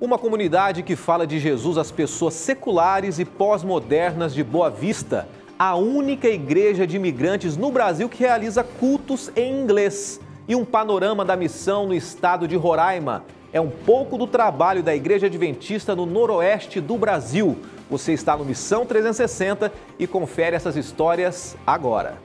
Uma comunidade que fala de Jesus às pessoas seculares e pós-modernas de Boa Vista. A única igreja de imigrantes no Brasil que realiza cultos em inglês. E um panorama da missão no estado de Roraima. É um pouco do trabalho da Igreja Adventista no noroeste do Brasil. Você está no Missão 360 e confere essas histórias agora.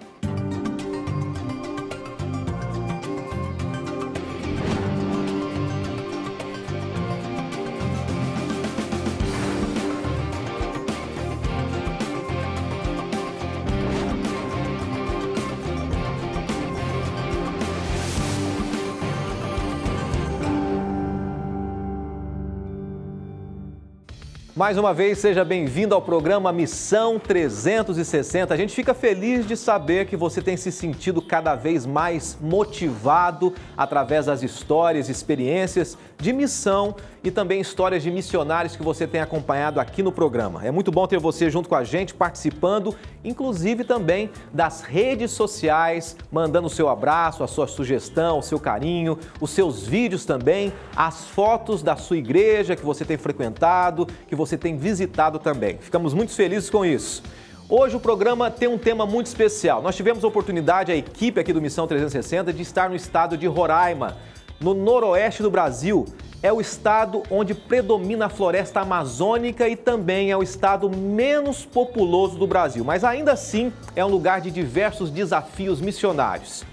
Mais uma vez, seja bem-vindo ao programa Missão 360. A gente fica feliz de saber que você tem se sentido cada vez mais motivado através das histórias, experiências de missão e também histórias de missionários que você tem acompanhado aqui no programa. É muito bom ter você junto com a gente, participando, inclusive também das redes sociais, mandando o seu abraço, a sua sugestão, o seu carinho, os seus vídeos também, as fotos da sua igreja que você tem frequentado, que você tem visitado também. Ficamos muito felizes com isso. Hoje o programa tem um tema muito especial. Nós tivemos a oportunidade, a equipe aqui do Missão 360, de estar no estado de Roraima, no noroeste do Brasil. É o estado onde predomina a floresta amazônica e também é o estado menos populoso do Brasil. Mas ainda assim é um lugar de diversos desafios missionários.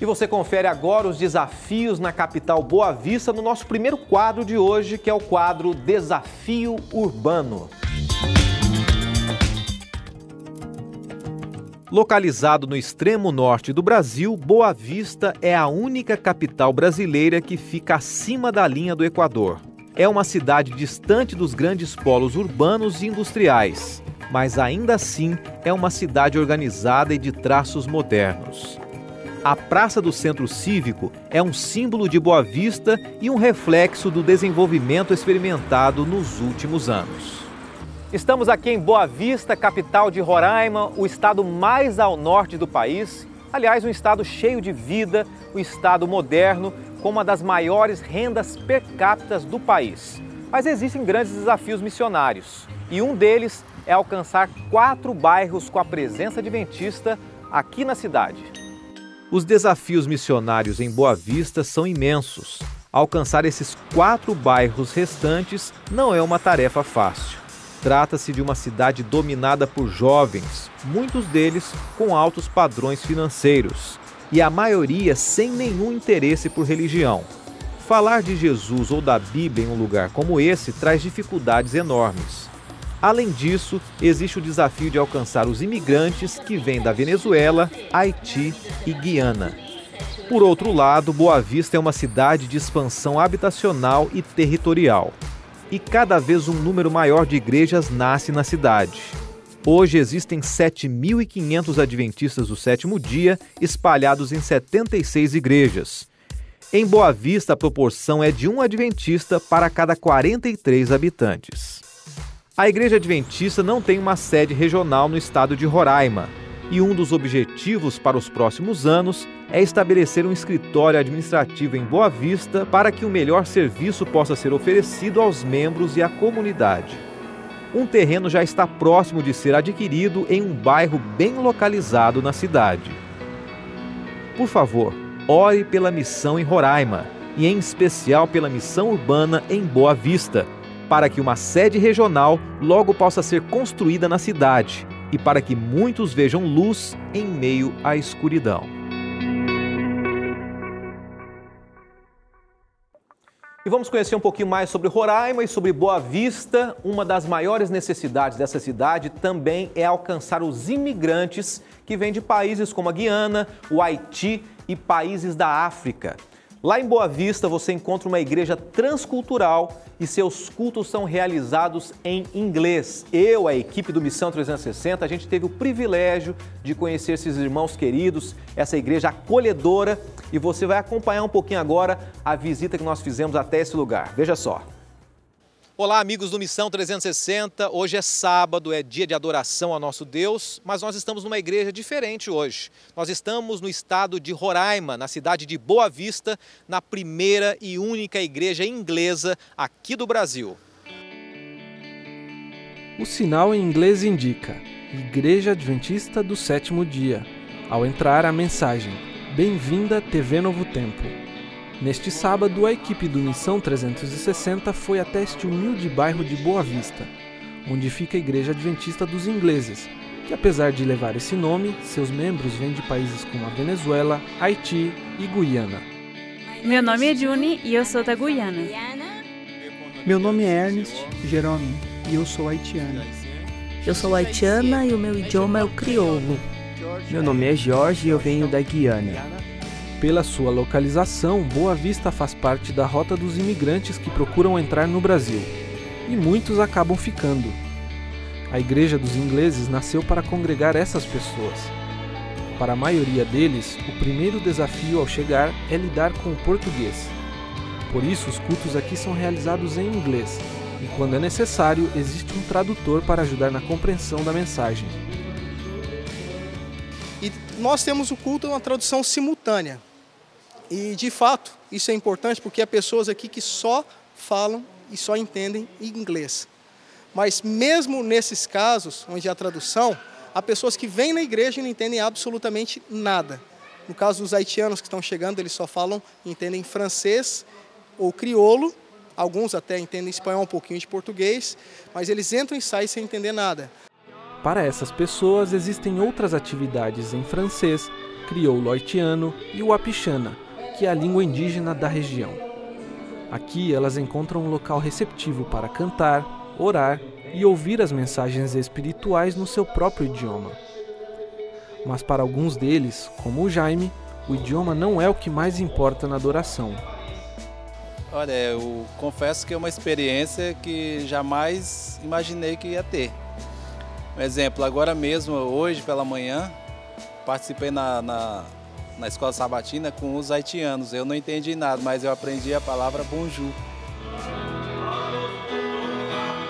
E você confere agora os desafios na capital Boa Vista no nosso primeiro quadro de hoje, que é o quadro Desafio Urbano. Localizado no extremo norte do Brasil, Boa Vista é a única capital brasileira que fica acima da linha do Equador. É uma cidade distante dos grandes polos urbanos e industriais, mas ainda assim é uma cidade organizada e de traços modernos. A Praça do Centro Cívico é um símbolo de Boa Vista e um reflexo do desenvolvimento experimentado nos últimos anos. Estamos aqui em Boa Vista, capital de Roraima, o estado mais ao norte do país. Aliás, um estado cheio de vida, um estado moderno, com uma das maiores rendas per capita do país. Mas existem grandes desafios missionários e um deles é alcançar 4 bairros com a presença adventista aqui na cidade. Os desafios missionários em Boa Vista são imensos. Alcançar esses 4 bairros restantes não é uma tarefa fácil. Trata-se de uma cidade dominada por jovens, muitos deles com altos padrões financeiros, e a maioria sem nenhum interesse por religião. Falar de Jesus ou da Bíblia em um lugar como esse traz dificuldades enormes. Além disso, existe o desafio de alcançar os imigrantes que vêm da Venezuela, Haiti e Guiana. Por outro lado, Boa Vista é uma cidade de expansão habitacional e territorial. E cada vez um número maior de igrejas nasce na cidade. Hoje existem 7.500 adventistas do sétimo dia, espalhados em 76 igrejas. Em Boa Vista, a proporção é de um adventista para cada 43 habitantes. A Igreja Adventista não tem uma sede regional no estado de Roraima, e um dos objetivos para os próximos anos é estabelecer um escritório administrativo em Boa Vista para que o melhor serviço possa ser oferecido aos membros e à comunidade. Um terreno já está próximo de ser adquirido em um bairro bem localizado na cidade. Por favor, ore pela missão em Roraima e em especial pela missão urbana em Boa Vista, para que uma sede regional logo possa ser construída na cidade e para que muitos vejam luz em meio à escuridão. E vamos conhecer um pouquinho mais sobre Roraima e sobre Boa Vista. Uma das maiores necessidades dessa cidade também é alcançar os imigrantes que vêm de países como a Guiana, o Haiti e países da África. Lá em Boa Vista você encontra uma igreja transcultural e seus cultos são realizados em inglês. Eu, a equipe do Missão 360, a gente teve o privilégio de conhecer esses irmãos queridos, essa igreja acolhedora, e você vai acompanhar um pouquinho agora a visita que nós fizemos até esse lugar. Veja só. Olá, amigos do Missão 360. Hoje é sábado, é dia de adoração ao nosso Deus, mas nós estamos numa igreja diferente hoje. Nós estamos no estado de Roraima, na cidade de Boa Vista, na primeira e única igreja inglesa aqui do Brasil. O sinal em inglês indica Igreja Adventista do Sétimo Dia. Ao entrar, a mensagem: Bem-vinda TV Novo Tempo. Neste sábado, a equipe do Missão 360 foi até este humilde bairro de Boa Vista, onde fica a Igreja Adventista dos Ingleses, que apesar de levar esse nome, seus membros vêm de países como a Venezuela, Haiti e Guiana. Meu nome é Juni e eu sou da Guiana. Meu nome é Ernest Jerome e eu sou haitiana. Eu sou haitiana e o meu idioma é o crioulo. Meu nome é Jorge e eu venho da Guiana. Pela sua localização, Boa Vista faz parte da rota dos imigrantes que procuram entrar no Brasil. E muitos acabam ficando. A Igreja dos Ingleses nasceu para congregar essas pessoas. Para a maioria deles, o primeiro desafio ao chegar é lidar com o português. Por isso, os cultos aqui são realizados em inglês. E quando é necessário, existe um tradutor para ajudar na compreensão da mensagem. E nós temos o culto uma tradução simultânea. E, de fato, isso é importante porque há pessoas aqui que só falam e só entendem inglês. Mas mesmo nesses casos, onde há tradução, há pessoas que vêm na igreja e não entendem absolutamente nada. No caso dos haitianos que estão chegando, eles só falam e entendem francês ou crioulo. Alguns até entendem espanhol, um pouquinho de português, mas eles entram e saem sem entender nada. Para essas pessoas, existem outras atividades em francês, crioulo haitiano e o apixana, que é a língua indígena da região. Aqui elas encontram um local receptivo para cantar, orar e ouvir as mensagens espirituais no seu próprio idioma. Mas para alguns deles, como o Jaime, o idioma não é o que mais importa na adoração. Olha, eu confesso que é uma experiência que jamais imaginei que ia ter. Um exemplo, agora mesmo, hoje pela manhã, participei na escola sabatina com os haitianos. Eu não entendi nada, mas eu aprendi a palavra bonjour.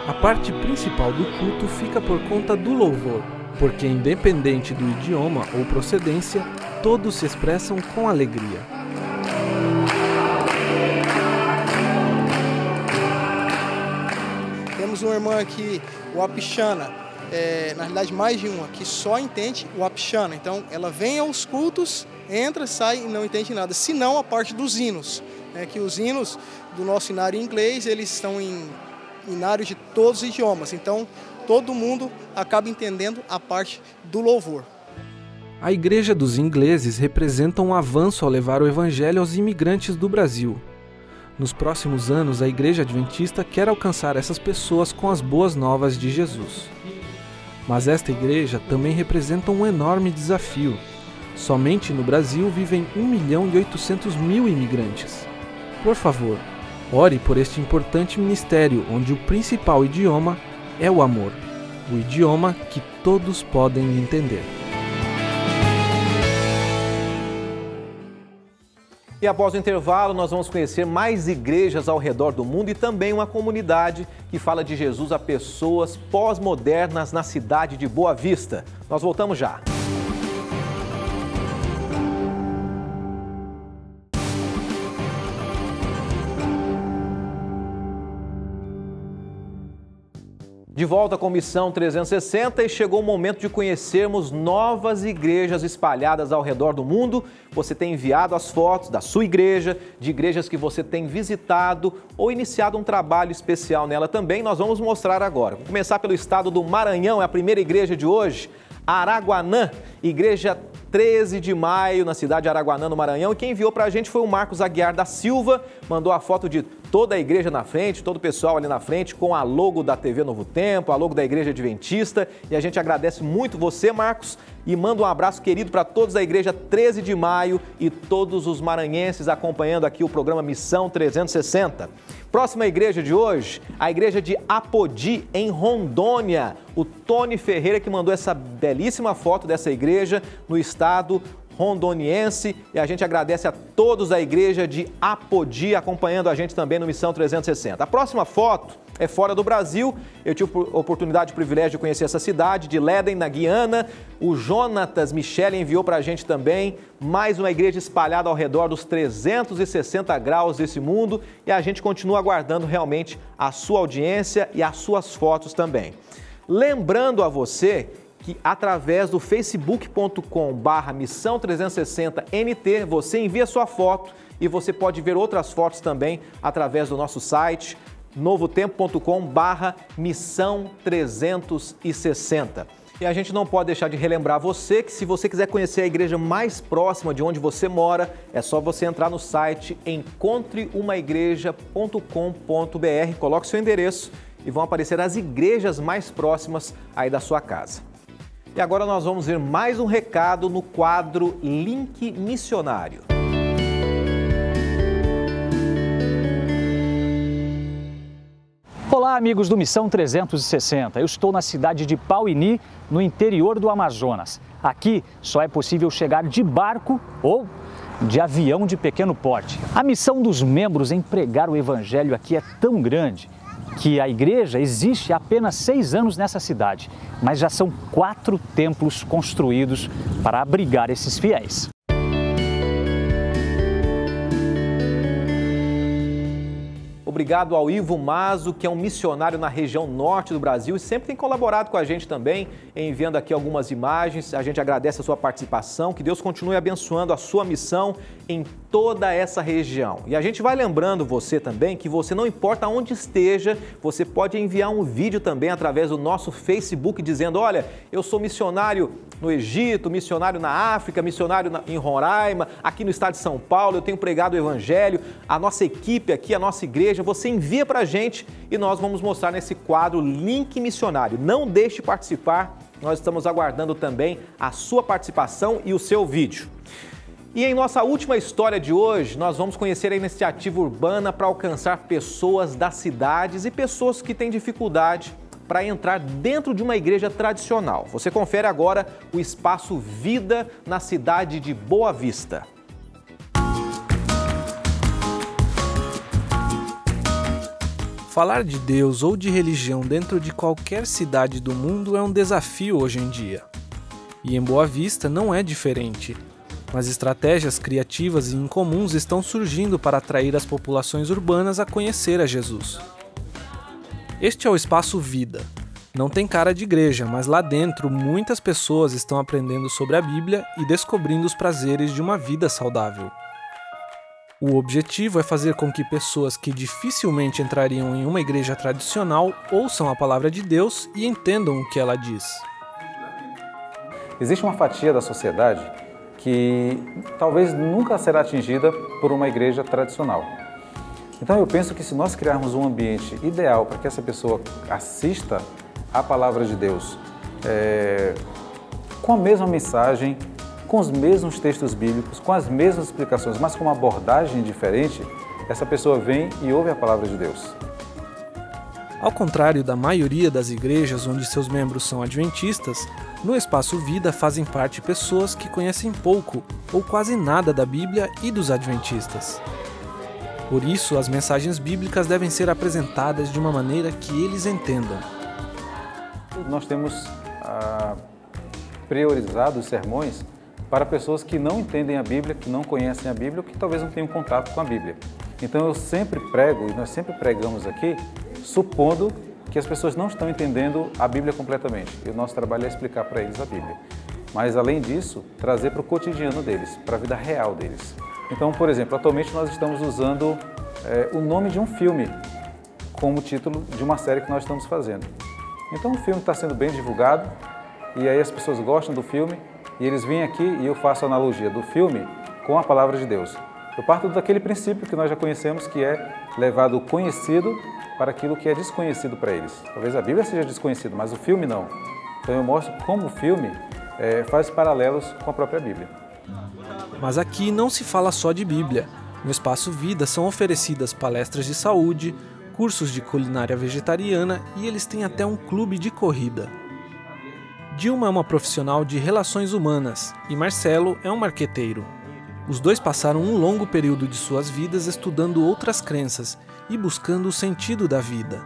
A parte principal do culto fica por conta do louvor, porque independente do idioma ou procedência, todos se expressam com alegria. Temos uma irmã aqui, o apixana, na realidade mais de uma, que só entende o apixana. Então ela vem aos cultos, entra, sai e não entende nada, senão a parte dos hinos, que os hinos do nosso inário em inglês, eles estão em inários de todos os idiomas, então todo mundo acaba entendendo a parte do louvor. A Igreja dos Ingleses representa um avanço ao levar o Evangelho aos imigrantes do Brasil. Nos próximos anos, a Igreja Adventista quer alcançar essas pessoas com as boas novas de Jesus. Mas esta igreja também representa um enorme desafio. Somente no Brasil vivem 1.800.000 imigrantes. Por favor, ore por este importante ministério onde o principal idioma é o amor, o idioma que todos podem entender. E após o intervalo, nós vamos conhecer mais igrejas ao redor do mundo e também uma comunidade que fala de Jesus a pessoas pós-modernas na cidade de Boa Vista. Nós voltamos já. De volta com Missão 360 e chegou o momento de conhecermos novas igrejas espalhadas ao redor do mundo. Você tem enviado as fotos da sua igreja, de igrejas que você tem visitado ou iniciado um trabalho especial nela também. Nós vamos mostrar agora. Vou começar pelo estado do Maranhão, é a primeira igreja de hoje. Araguanã, igreja 13 de maio, na cidade de Araguanã, no Maranhão. E quem enviou para a gente foi o Marcos Aguiar da Silva, mandou a foto de toda a igreja na frente, todo o pessoal ali na frente, com a logo da TV Novo Tempo, a logo da Igreja Adventista. E a gente agradece muito você, Marcos, e manda um abraço querido para todos da Igreja 13 de maio e todos os maranhenses acompanhando aqui o programa Missão 360. Próxima igreja de hoje, a igreja de Apodi, em Rondônia. O Tony Ferreira que mandou essa belíssima foto dessa igreja no estado rondoniense. E a gente agradece a todos da igreja de Apodi acompanhando a gente também no Missão 360. A próxima foto é fora do Brasil. Eu tive a oportunidade e o privilégio de conhecer essa cidade, de Leden, na Guiana. O Jonatas Michele enviou para a gente também mais uma igreja espalhada ao redor dos 360 graus desse mundo. E a gente continua aguardando realmente a sua audiência e as suas fotos também. Lembrando a você que através do facebook.com/Missão 360 NT, você envia sua foto e você pode ver outras fotos também através do nosso site novotempo.com/Missão 360. E a gente não pode deixar de relembrar você que se você quiser conhecer a igreja mais próxima de onde você mora, é só você entrar no site encontreumaigreja.com.br, coloque seu endereço e vão aparecer as igrejas mais próximas aí da sua casa. E agora nós vamos ver mais um recado no quadro Link Missionário. Olá, amigos do Missão 360. Eu estou na cidade de Pauini, no interior do Amazonas. Aqui só é possível chegar de barco ou de avião de pequeno porte. A missão dos membros em pregar o evangelho aqui é tão grande que a igreja existe há apenas 6 anos nessa cidade, mas já são 4 templos construídos para abrigar esses fiéis. Obrigado ao Ivo Mazo, que é um missionário na região norte do Brasil e sempre tem colaborado com a gente também, enviando aqui algumas imagens. A gente agradece a sua participação, que Deus continue abençoando a sua missão em toda essa região. E a gente vai lembrando você também que você, não importa onde esteja, você pode enviar um vídeo também através do nosso Facebook dizendo: olha, eu sou missionário no Egito, missionário na África, missionário em Roraima, aqui no estado de São Paulo, eu tenho pregado o evangelho, a nossa equipe aqui, a nossa igreja, você envia pra gente e nós vamos mostrar nesse quadro Link Missionário. Não deixe de participar, nós estamos aguardando também a sua participação e o seu vídeo. E em nossa última história de hoje, nós vamos conhecer a iniciativa urbana para alcançar pessoas das cidades e pessoas que têm dificuldade para entrar dentro de uma igreja tradicional. Você confere agora o Espaço Vida na cidade de Boa Vista. Falar de Deus ou de religião dentro de qualquer cidade do mundo é um desafio hoje em dia. E em Boa Vista não é diferente. Mas estratégias criativas e incomuns estão surgindo para atrair as populações urbanas a conhecer a Jesus. Este é o Espaço Vida. Não tem cara de igreja, mas lá dentro muitas pessoas estão aprendendo sobre a Bíblia e descobrindo os prazeres de uma vida saudável. O objetivo é fazer com que pessoas que dificilmente entrariam em uma igreja tradicional ouçam a palavra de Deus e entendam o que ela diz. Existe uma fatia da sociedade que talvez nunca será atingida por uma igreja tradicional. Então eu penso que se nós criarmos um ambiente ideal para que essa pessoa assista à palavra de Deus, com a mesma mensagem, com os mesmos textos bíblicos, com as mesmas explicações, mas com uma abordagem diferente, essa pessoa vem e ouve a palavra de Deus. Ao contrário da maioria das igrejas onde seus membros são adventistas, no Espaço Vida fazem parte pessoas que conhecem pouco ou quase nada da Bíblia e dos adventistas. Por isso, as mensagens bíblicas devem ser apresentadas de uma maneira que eles entendam. Nós temos priorizado os sermões para pessoas que não entendem a Bíblia, que não conhecem a Bíblia ou que talvez não tenham contato com a Bíblia. Então eu sempre prego, e nós sempre pregamos aqui, supondo que as pessoas não estão entendendo a Bíblia completamente. E o nosso trabalho é explicar para eles a Bíblia. Mas além disso, trazer para o cotidiano deles, para a vida real deles. Então, por exemplo, atualmente nós estamos usando o nome de um filme como título de uma série que nós estamos fazendo. Então o filme está sendo bem divulgado e aí as pessoas gostam do filme e eles vêm aqui e eu faço a analogia do filme com a palavra de Deus. Eu parto daquele princípio que nós já conhecemos, que é levar do conhecido para aquilo que é desconhecido para eles. Talvez a Bíblia seja desconhecida, mas o filme não. Então eu mostro como o filme faz paralelos com a própria Bíblia. Mas aqui não se fala só de Bíblia. No Espaço Vida são oferecidas palestras de saúde, cursos de culinária vegetariana e eles têm até um clube de corrida. Dilma é uma profissional de relações humanas e Marcelo é um marqueteiro. Os dois passaram um longo período de suas vidas estudando outras crenças e buscando o sentido da vida.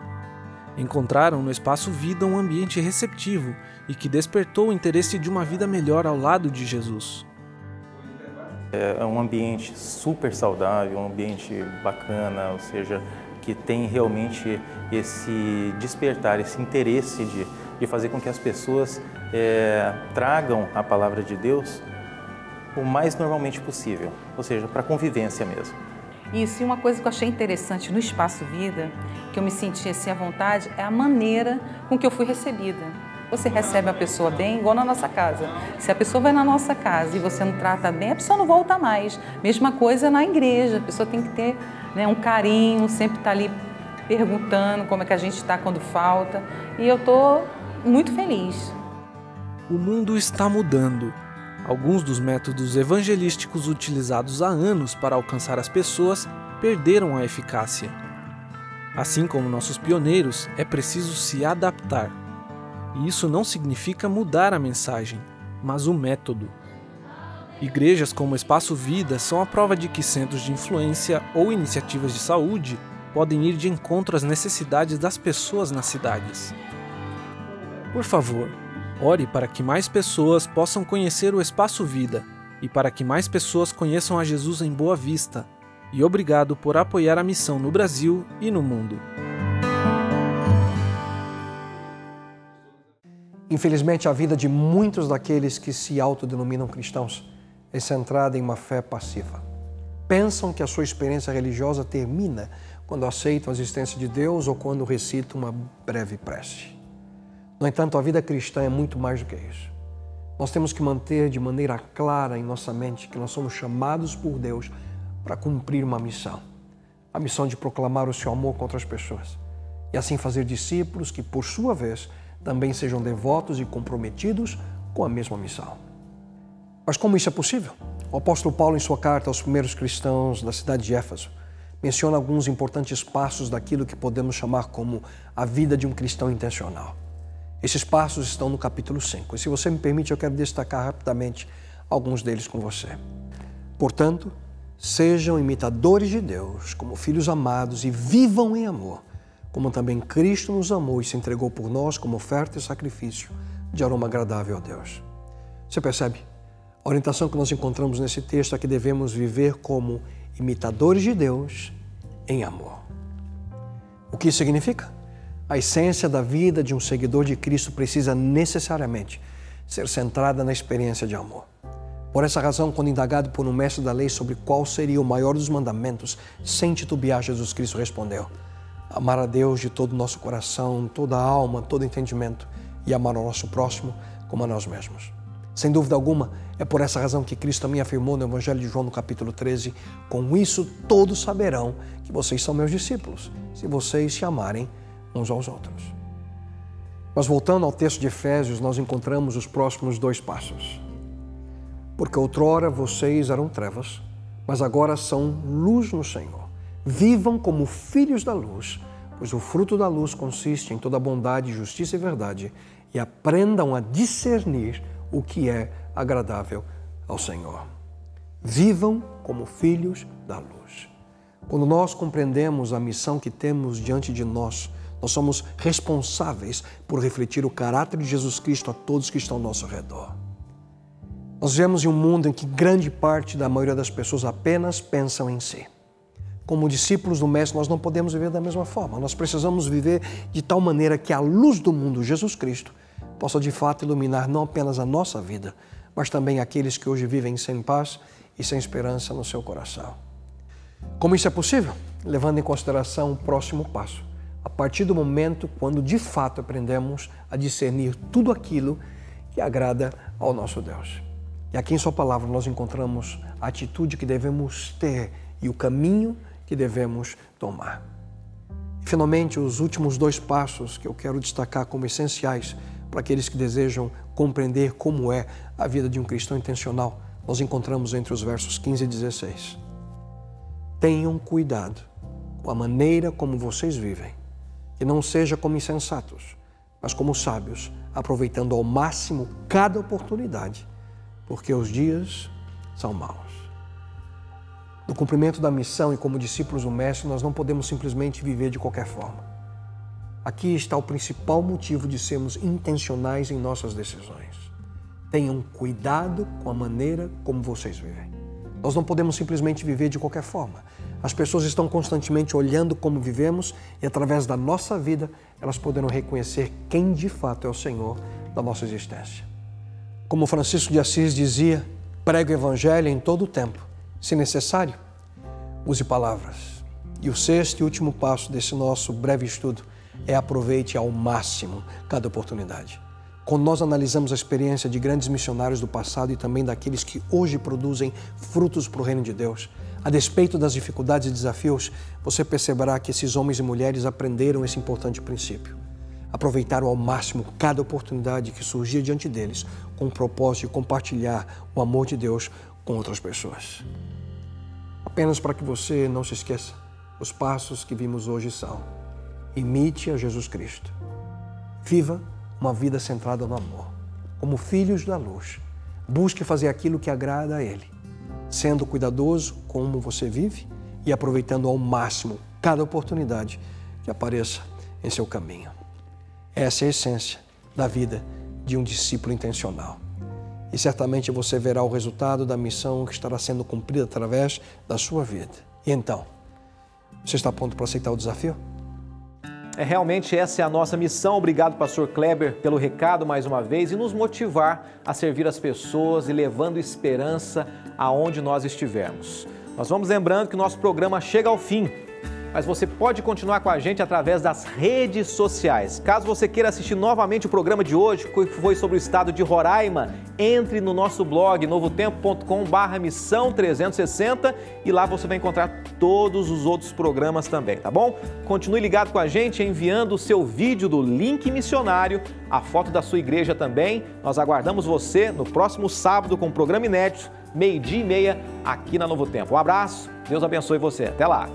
Encontraram no Espaço Vida um ambiente receptivo e que despertou o interesse de uma vida melhor ao lado de Jesus. É um ambiente super saudável, um ambiente bacana, ou seja, que tem realmente esse despertar, esse interesse de fazer com que as pessoas tragam a palavra de Deus o mais normalmente possível, ou seja, para a convivência mesmo. Isso, e uma coisa que eu achei interessante no Espaço Vida, que eu me senti assim à vontade, é a maneira com que eu fui recebida. Você recebe a pessoa bem, igual na nossa casa. Se a pessoa vai na nossa casa e você não trata bem, a pessoa não volta mais. Mesma coisa na igreja, a pessoa tem que ter, né, um carinho, sempre estar ali perguntando como é que a gente está quando falta. E eu estou muito feliz. O mundo está mudando. Alguns dos métodos evangelísticos utilizados há anos para alcançar as pessoas perderam a eficácia. Assim como nossos pioneiros, é preciso se adaptar. E isso não significa mudar a mensagem, mas o método. Igrejas como Espaço Vida são a prova de que centros de influência ou iniciativas de saúde podem ir de encontro às necessidades das pessoas nas cidades. Por favor, ore para que mais pessoas possam conhecer o Espaço Vida e para que mais pessoas conheçam a Jesus em Boa Vista. E obrigado por apoiar a missão no Brasil e no mundo. Infelizmente, a vida de muitos daqueles que se autodenominam cristãos é centrada em uma fé passiva. Pensam que a sua experiência religiosa termina quando aceitam a existência de Deus ou quando recitam uma breve prece. No entanto, a vida cristã é muito mais do que isso. Nós temos que manter de maneira clara em nossa mente que nós somos chamados por Deus para cumprir uma missão. A missão de proclamar o seu amor contra as pessoas e assim fazer discípulos que, por sua vez, também sejam devotos e comprometidos com a mesma missão. Mas como isso é possível? O apóstolo Paulo, em sua carta aos primeiros cristãos da cidade de Éfeso, menciona alguns importantes passos daquilo que podemos chamar como a vida de um cristão intencional. Esses passos estão no capítulo 5, e se você me permite, eu quero destacar rapidamente alguns deles com você. Portanto, sejam imitadores de Deus, como filhos amados, e vivam em amor, como também Cristo nos amou e se entregou por nós como oferta e sacrifício de aroma agradável a Deus. Você percebe? A orientação que nós encontramos nesse texto é que devemos viver como imitadores de Deus em amor. O que isso significa? A essência da vida de um seguidor de Cristo precisa necessariamente ser centrada na experiência de amor. Por essa razão, quando indagado por um mestre da lei sobre qual seria o maior dos mandamentos, sem titubear, Jesus Cristo respondeu: amar a Deus de todo o nosso coração, toda a alma, todo entendimento e amar ao nosso próximo como a nós mesmos. Sem dúvida alguma, é por essa razão que Cristo também afirmou no Evangelho de João, no capítulo 13, com isso todos saberão que vocês são meus discípulos, se vocês se amarem uns aos outros. Mas voltando ao texto de Efésios, nós encontramos os próximos dois passos. Porque outrora vocês eram trevas, mas agora são luz no Senhor. Vivam como filhos da luz, pois o fruto da luz consiste em toda bondade, justiça e verdade, e aprendam a discernir o que é agradável ao Senhor. Vivam como filhos da luz. Quando nós compreendemos a missão que temos diante de nós somos responsáveis por refletir o caráter de Jesus Cristo a todos que estão ao nosso redor. Nós vivemos em um mundo em que grande parte da maioria das pessoas apenas pensam em si. Como discípulos do Mestre, nós não podemos viver da mesma forma. Nós precisamos viver de tal maneira que a luz do mundo, Jesus Cristo, possa de fato iluminar não apenas a nossa vida, mas também aqueles que hoje vivem sem paz e sem esperança no seu coração. Como isso é possível? Levando em consideração o próximo passo. A partir do momento quando de fato aprendemos a discernir tudo aquilo que agrada ao nosso Deus. E aqui em sua palavra nós encontramos a atitude que devemos ter e o caminho que devemos tomar. E, finalmente, os últimos dois passos que eu quero destacar como essenciais para aqueles que desejam compreender como é a vida de um cristão intencional, nós encontramos entre os versos 15 e 16. Tenham cuidado com a maneira como vocês vivem, que não seja como insensatos, mas como sábios, aproveitando ao máximo cada oportunidade, porque os dias são maus. No cumprimento da missão e como discípulos do Mestre, nós não podemos simplesmente viver de qualquer forma. Aqui está o principal motivo de sermos intencionais em nossas decisões. Tenham cuidado com a maneira como vocês vivem. Nós não podemos simplesmente viver de qualquer forma. As pessoas estão constantemente olhando como vivemos e, através da nossa vida, elas poderão reconhecer quem de fato é o Senhor da nossa existência. Como Francisco de Assis dizia, pregue o Evangelho em todo o tempo. Se necessário, use palavras. E o sexto e último passo desse nosso breve estudo é aproveite ao máximo cada oportunidade. Quando nós analisamos a experiência de grandes missionários do passado e também daqueles que hoje produzem frutos para o reino de Deus, a despeito das dificuldades e desafios, você perceberá que esses homens e mulheres aprenderam esse importante princípio. Aproveitaram ao máximo cada oportunidade que surgia diante deles, com o propósito de compartilhar o amor de Deus com outras pessoas. Apenas para que você não se esqueça, os passos que vimos hoje são: imite a Jesus Cristo. Viva uma vida centrada no amor. Como filhos da luz, busque fazer aquilo que agrada a Ele, sendo cuidadoso com como você vive e aproveitando ao máximo cada oportunidade que apareça em seu caminho. Essa é a essência da vida de um discípulo intencional. E certamente você verá o resultado da missão que estará sendo cumprida através da sua vida. E então, você está pronto para aceitar o desafio? Realmente essa é a nossa missão. Obrigado, pastor Kleber, pelo recado mais uma vez e nos motivar a servir as pessoas e levando esperança aonde nós estivermos. Nós vamos lembrando que o nosso programa chega ao fim, mas você pode continuar com a gente através das redes sociais. Caso você queira assistir novamente o programa de hoje, que foi sobre o estado de Roraima, entre no nosso blog novotempo.com/missão360 e lá você vai encontrar todos os outros programas também, tá bom? Continue ligado com a gente enviando o seu vídeo do link missionário, a foto da sua igreja também. Nós aguardamos você no próximo sábado com um programa inédito, 12h30, aqui na Novo Tempo. Um abraço, Deus abençoe você. Até lá!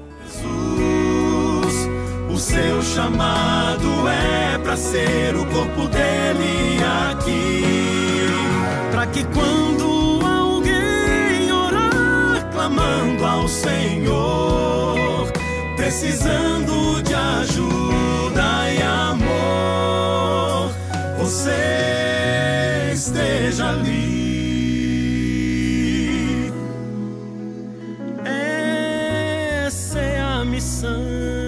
O seu chamado é para ser o corpo dele aqui, para que quando alguém orar clamando ao Senhor, precisando de ajuda e amor, você esteja ali. Essa é a missão.